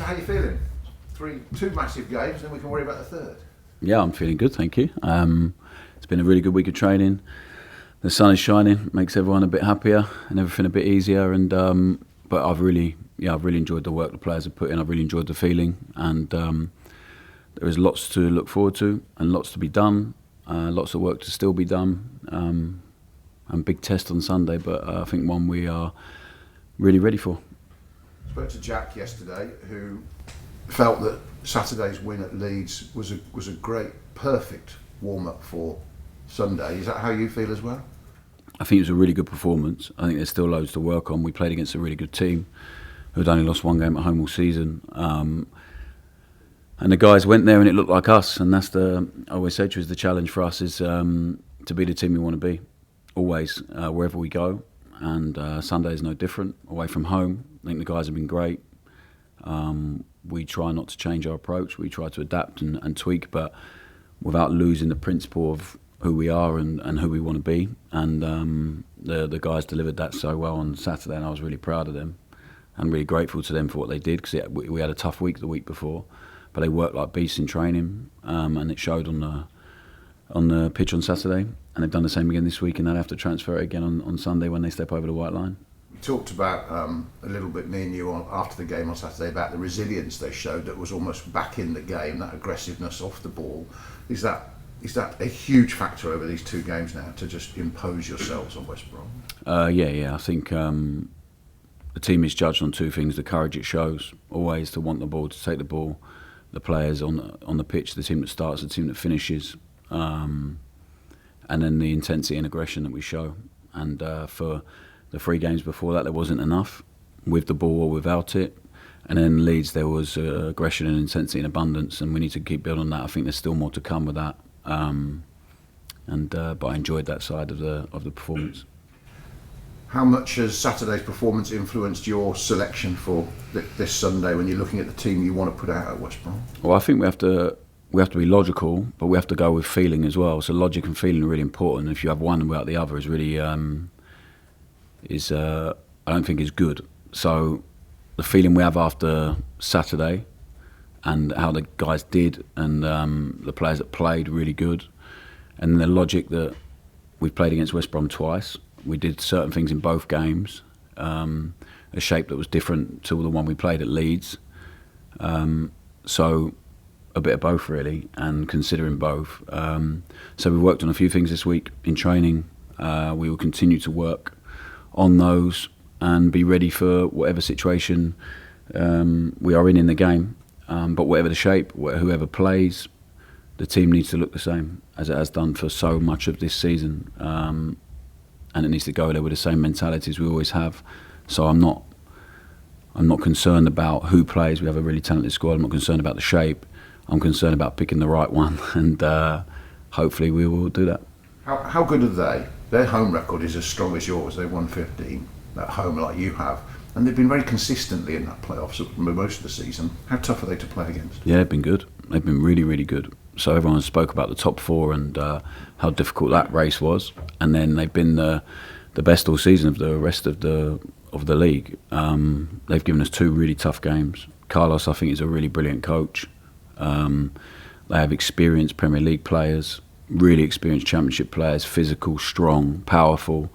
So how are you feeling? Two massive games, then we can worry about the third. Yeah, I'm feeling good, thank you. It's been a really good week of training. The sun is shining, makes everyone a bit happier and everything a bit easier. And but I've really enjoyed the work the players have put in. I've really enjoyed the feeling, and there is lots to look forward to and lots to be done. Lots of work to still be done. And big test on Sunday, but I think one we are really ready for. I spoke to Jack yesterday, who felt that Saturday's win at Leeds was a great, perfect warm-up for Sunday. Is that how you feel as well? I think it was a really good performance. I think there's still loads to work on. We played against a really good team who'd only lost one game at home all season. And the guys went there and it looked like us. And that's I always said to you, is the challenge for us is to be the team we want to be, always, wherever we go. And Sunday is no different, away from home. I think the guys have been great. We try not to change our approach. We try to adapt and tweak, but without losing the principle of who we are and who we want to be. And the guys delivered that so well on Saturday, and I was really proud of them and really grateful to them for what they did, because we had a tough week the week before, but they worked like beasts in training, and it showed on the pitch on Saturday, and they've done the same again this week, and they'll have to transfer it again on Sunday when they step over the white line. We talked about a little bit, me and you, after the game on Saturday, about the resilience they showed that was almost back in the game, that aggressiveness off the ball. Is that a huge factor over these two games now, to just impose yourselves on West Brom? Yeah. I think the team is judged on two things: the courage it shows, always to want the ball, to take the ball, the players on the pitch, the team that starts, the team that finishes, and then the intensity and aggression that we show. And for the 3 games before that, there wasn't enough, with the ball or without it. And then Leeds, there was aggression and intensity in abundance, and we need to keep building on that. I think there's still more to come with that. But I enjoyed that side of the performance. How much has Saturday's performance influenced your selection for this Sunday when you're looking at the team you want to put out at West Brom? Well, I think we have to be logical, but we have to go with feeling as well. So logic and feeling are really important. If you have one without the other, is really I don't think is good. So the feeling we have after Saturday, and how the guys did, and the players that played really good, and the logic that we've played against West Brom twice. We did certain things in both games, a shape that was different to the one we played at Leeds. So a bit of both really, and considering both. So we worked on a few things this week in training. We will continue to work on those and be ready for whatever situation we are in the game. But whatever the shape, whoever plays, the team needs to look the same as it has done for so much of this season. And it needs to go there with the same mentality as we always have. So I'm not concerned about who plays. We have a really talented squad. I'm not concerned about the shape. I'm concerned about picking the right one, and hopefully we will do that. How good are they? Their home record is as strong as yours. They've won 15 at home like you have, and they've been very consistently in that playoffs most of the season. How tough are they to play against? Yeah, they've been good. They've been really, really good. So everyone spoke about the top 4 and how difficult that race was, and then they've been the best all season of the rest of the league. They've given us 2 really tough games. Carlos, I think, is a really brilliant coach. They have experienced Premier League players, really experienced Championship players, physical, strong, powerful,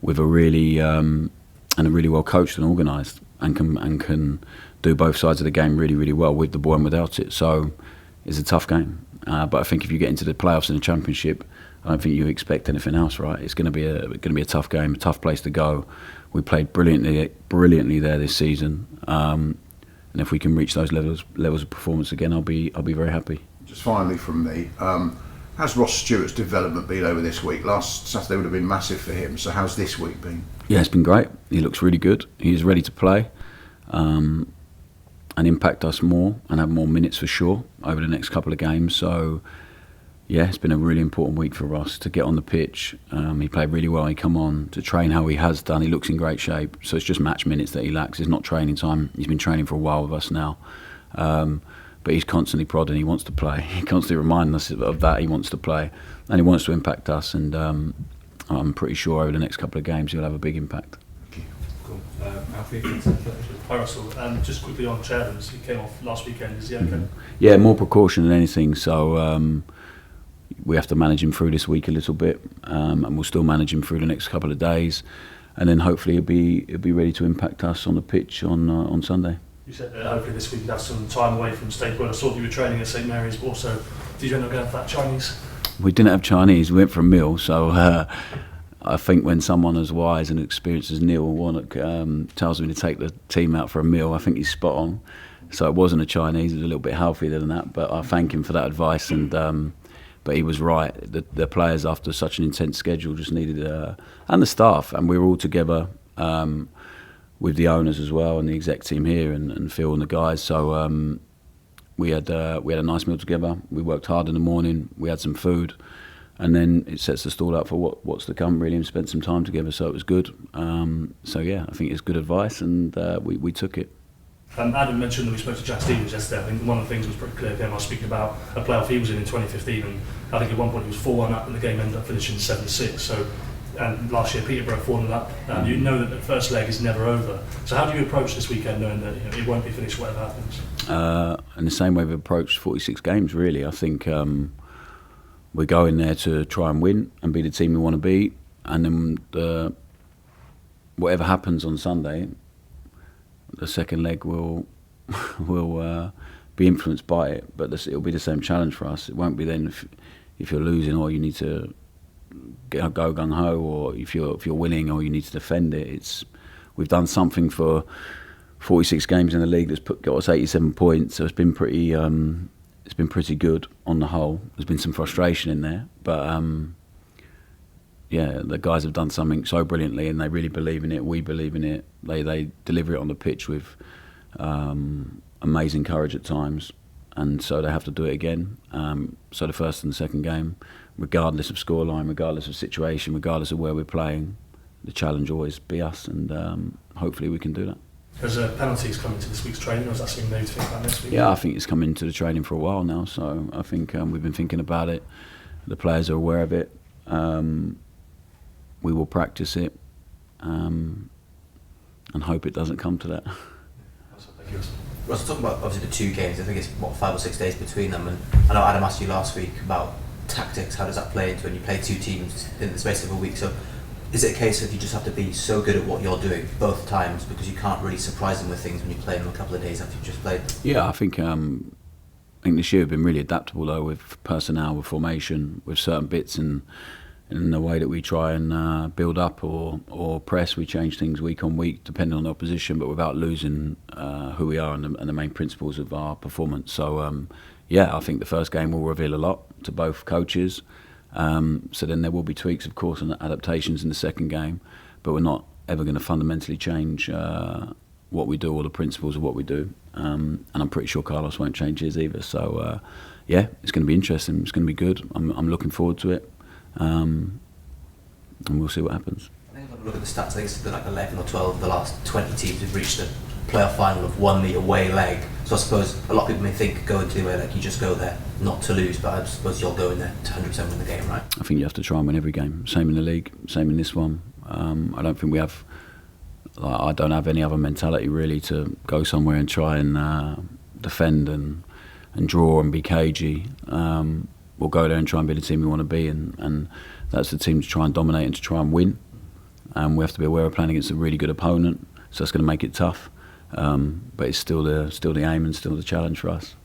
with a really well coached and organised, and can do both sides of the game really, really well, with the ball and without it. So it's a tough game. But I think if you get into the playoffs in the Championship, I don't think you expect anything else, right? It's going to be a tough game, a tough place to go. We played brilliantly there this season, and if we can reach those levels of performance again, I'll be very happy. Just finally from me, how's Ross Stewart's development been over this week? Last Saturday would have been massive for him. So how's this week been? Yeah, it's been great. He looks really good. He's ready to play. And impact us more and have more minutes for sure over the next couple of games. So yeah, it's been a really important week for Ross to get on the pitch. He played really well. He come on to train how he has done. He looks in great shape. So it's just match minutes that he lacks. It's not training time. He's been training for a while with us now. But he's constantly prodding. He wants to play. He constantly reminds us of that. He wants to play. And he wants to impact us. And I'm pretty sure over the next couple of games he'll have a big impact. Thank you. Cool. Alfie, hi Russell. Just quickly on Chadens, he came off last weekend. Is he okay? Yeah, more precaution than anything. So we have to manage him through this week a little bit, and we'll still manage him through the next couple of days, and then hopefully he'll be ready to impact us on the pitch on Sunday. You said hopefully this week you'd have some time away from Staple. I saw that you were training at St Mary's, but also did you end up going for that Chinese? We didn't have Chinese. We went for a meal. So I think when someone as wise and experienced as Neil Warnock tells me to take the team out for a meal, I think he's spot on. So it wasn't a Chinese. It was a little bit healthier than that. But I thank him for that advice. And but he was right. The players, after such an intense schedule, just needed and the staff, and we were all together with the owners as well and the exec team here and Phil and the guys. So we had a nice meal together. We worked hard in the morning. We had some food. And then it sets the stall up for what's to come, really, and spent some time together, so it was good. So yeah, I think it's good advice, and we took it. Adam mentioned that we spoke to Jack Stevens yesterday. I think one of the things that was pretty clear to him, I was speaking about a playoff he was in 2015, and I think at one point he was 4-1 up, and the game ended up finishing 7-6. So, and last year Peterborough 4-0 up. You know that the first leg is never over. So how do you approach this weekend, knowing that it won't be finished whatever happens? In the same way we've approached 46 games, really. I think we're going there to try and win and be the team we want to be, and then whatever happens on Sunday, the second leg will be influenced by it. But it'll be the same challenge for us. It won't be then if you're losing or you need to go gung ho, or if you're winning or you need to defend it. We've done something for 46 games in the league that's got us 87 points. So it's been pretty. It's been pretty good on the whole. There's been some frustration in there, but yeah, the guys have done something so brilliantly, and they really believe in it. We believe in it. They deliver it on the pitch with amazing courage at times, and so they have to do it again. So the first and the second game, regardless of scoreline, regardless of situation, regardless of where we're playing, the challenge always be us, and hopefully we can do that. Has penalties come into this week's training, or is that something they need to think about next week? Yeah, I think it's come into the training for a while now, so I think we've been thinking about it. The players are aware of it. We will practice it and hope it doesn't come to that. Thank you. Russell, talking about obviously the two games, I think it's 5 or 6 days between them, and I know Adam asked you last week about tactics. How does that play into when you play two teams in the space of a week? So is it a case of you just have to be so good at what you're doing both times, because you can't really surprise them with things when you play them a couple of days after you've just played? Yeah, I think this year we've been really adaptable though, with personnel, with formation, with certain bits, and in the way that we try and build up or press. We change things week on week depending on the opposition, but without losing who we are and the main principles of our performance. So yeah, I think the first game will reveal a lot to both coaches. So then there will be tweaks, of course, and adaptations in the second game, but we're not ever going to fundamentally change what we do or the principles of what we do. And I'm pretty sure Carlos won't change his either. So yeah, it's going to be interesting. It's going to be good. I'm looking forward to it, and we'll see what happens. I think if I look at the stats, I think it's like 11 or 12 of the last 20 teams have reached the playoff final of won the away leg. So I suppose a lot of people may think going to the away leg, you just go there not to lose, but I suppose you'll go in there to 100% win the game, right? I think you have to try and win every game. Same in the league, same in this one. I don't think we have. I don't have any other mentality really to go somewhere and try and defend and draw and be cagey. We'll go there and try and be the team we want to be, and that's the team to try and dominate and to try and win. And we have to be aware of playing against a really good opponent, so that's going to make it tough. But it's still the aim and still the challenge for us.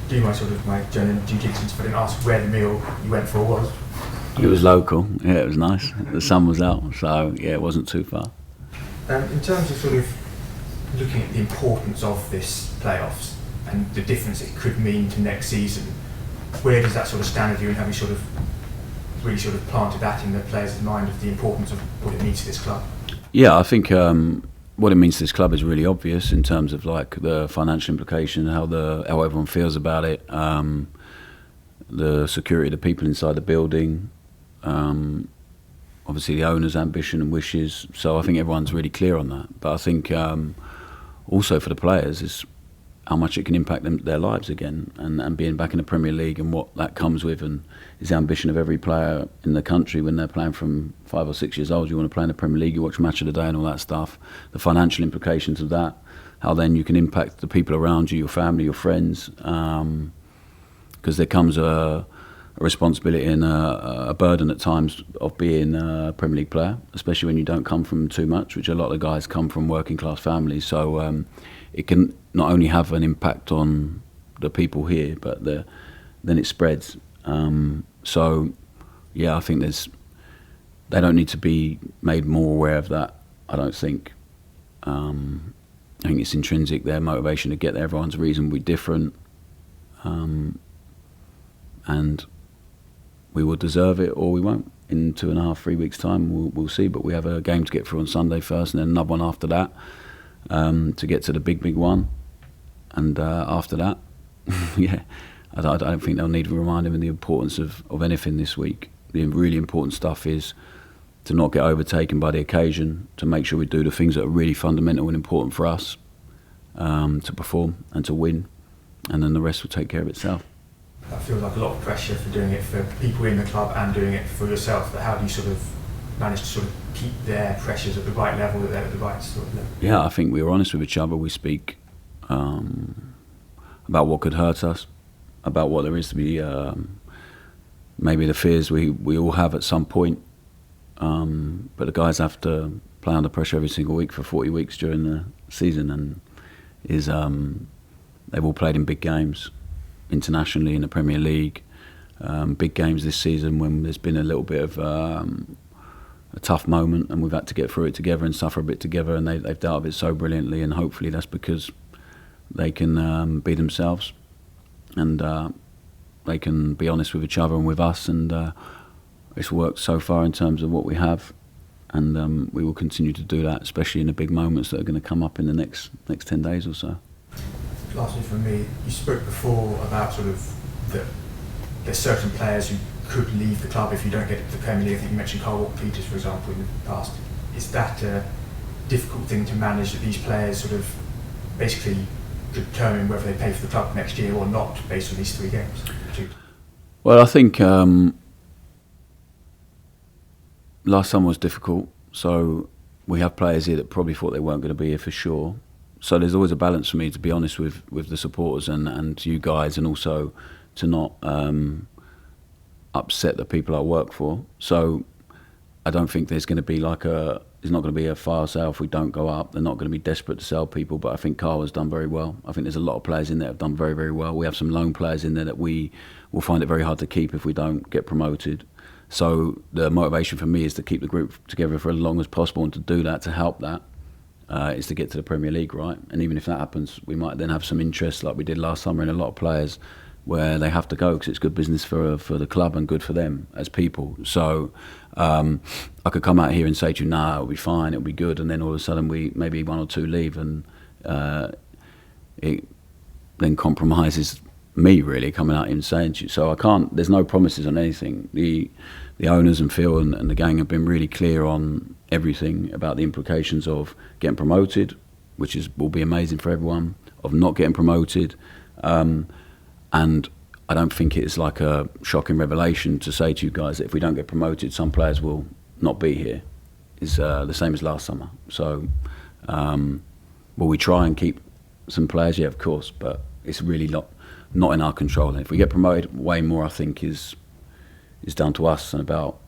Do you mind sort of my general due diligence, if I didn't ask where the meal you went for was? It was local, yeah, it was nice. The sun was out, so yeah, it wasn't too far. In terms of sort of looking at the importance of this playoffs and the difference it could mean to next season, where does that sort of stand with you, and have you sort of really sort of planted that in the players' mind of the importance of what it means to this club? Yeah, I think what it means to this club is really obvious in terms of like the financial implication, how everyone feels about it, the security of the people inside the building, obviously the owner's ambition and wishes. So I think everyone's really clear on that. But I think also for the players, how much it can impact their lives again, and being back in the Premier League and what that comes with, and is the ambition of every player in the country when they're playing from 5 or 6 years old. You want to play in the Premier League, you watch Match of the Day and all that stuff, the financial implications of that, how then you can impact the people around you, your family, your friends, because there comes a responsibility and a burden at times of being a Premier League player, especially when you don't come from too much, which a lot of guys come from working class families. So it can not only have an impact on the people here, but then it spreads. So yeah, I think they don't need to be made more aware of that. I don't think. I think it's intrinsic, their motivation to get there. Everyone's reason will be different, and we will deserve it or we won't. In 2.5, 3 weeks' time, we'll see. But we have a game to get through on Sunday first, and then another one after that, to get to the big one. And after that, yeah, I don't think they'll need to remind him of the importance of anything this week. The really important stuff is to not get overtaken by the occasion, to make sure we do the things that are really fundamental and important for us, to perform and to win, and then the rest will take care of itself. That feels like a lot of pressure for doing it for people in the club and doing it for yourself. But how do you sort of manage to sort of keep their pressures at the right level, that they're at the right sort of level? Yeah, I think we're honest with each other. We speak about what could hurt us, about what there is to be, maybe the fears we all have at some point. But the guys have to play under pressure every single week for 40 weeks during the season, and they've all played in big games internationally in the Premier League, big games this season when there's been a little bit of a tough moment and we've had to get through it together and suffer a bit together, and they've dealt with it so brilliantly, and hopefully that's because they can be themselves, and they can be honest with each other and with us, and it's worked so far in terms of what we have, and we will continue to do that, especially in the big moments that are going to come up in the next 10 days or so. Lastly from me, you spoke before about sort of there's certain players who could leave the club if you don't get to the Premier League. I think you mentioned Carl Walker-Peters, for example, in the past. Is that a difficult thing to manage, that these players sort of basically determine whether they play for the club next year or not based on these 3 games? Well, I think last summer was difficult, so we have players here that probably thought they weren't going to be here for sure. So there's always a balance for me, to be honest with the supporters and you guys, and also to not upset the people I work for. So I don't think there's going to be there's not going to be a fire sale if we don't go up. They're not going to be desperate to sell people, but I think Carl has done very well. I think there's a lot of players in there that have done very, very well. We have some loan players in there that we will find it very hard to keep if we don't get promoted. So the motivation for me is to keep the group together for as long as possible, and to do that, to help that, is to get to the Premier League, right? And even if that happens, we might then have some interest, like we did last summer, in a lot of players where they have to go because it's good business for the club and good for them as people. So I could come out here and say to you, nah, it'll be fine, it'll be good, and then all of a sudden maybe 1 or 2 leave, and it then compromises me really coming out and saying to you. So I can't. There's no promises on anything. The owners and Phil and the gang have been really clear on everything about the implications of getting promoted, which will be amazing for everyone, of not getting promoted, and I don't think it's like a shocking revelation to say to you guys that if we don't get promoted, some players will not be here. It's the same as last summer. So will we try and keep some players? Yeah, of course, but it's really not in our control. And if we get promoted, way more I think is down to us, and about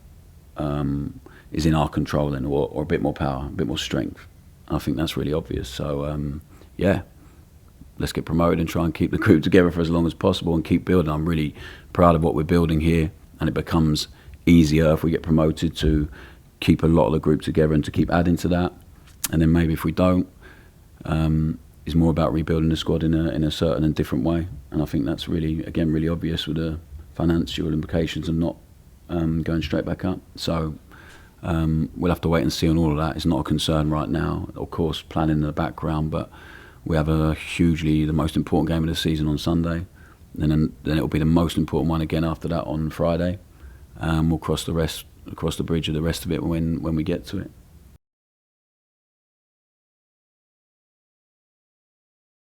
is in our control then, or a bit more power, a bit more strength. I think that's really obvious. So yeah, let's get promoted and try and keep the group together for as long as possible and keep building. I'm really proud of what we're building here, and it becomes easier if we get promoted to keep a lot of the group together and to keep adding to that. And then maybe if we don't, it's more about rebuilding the squad in a certain and different way. And I think that's really, again, really obvious with the financial implications of not going straight back up. So we'll have to wait and see on all of that. It's not a concern right now. Of course, planning in the background, but we have the most important game of the season on Sunday. And then it'll be the most important one again after that on Friday. We'll cross the bridge of the rest of it when we get to it.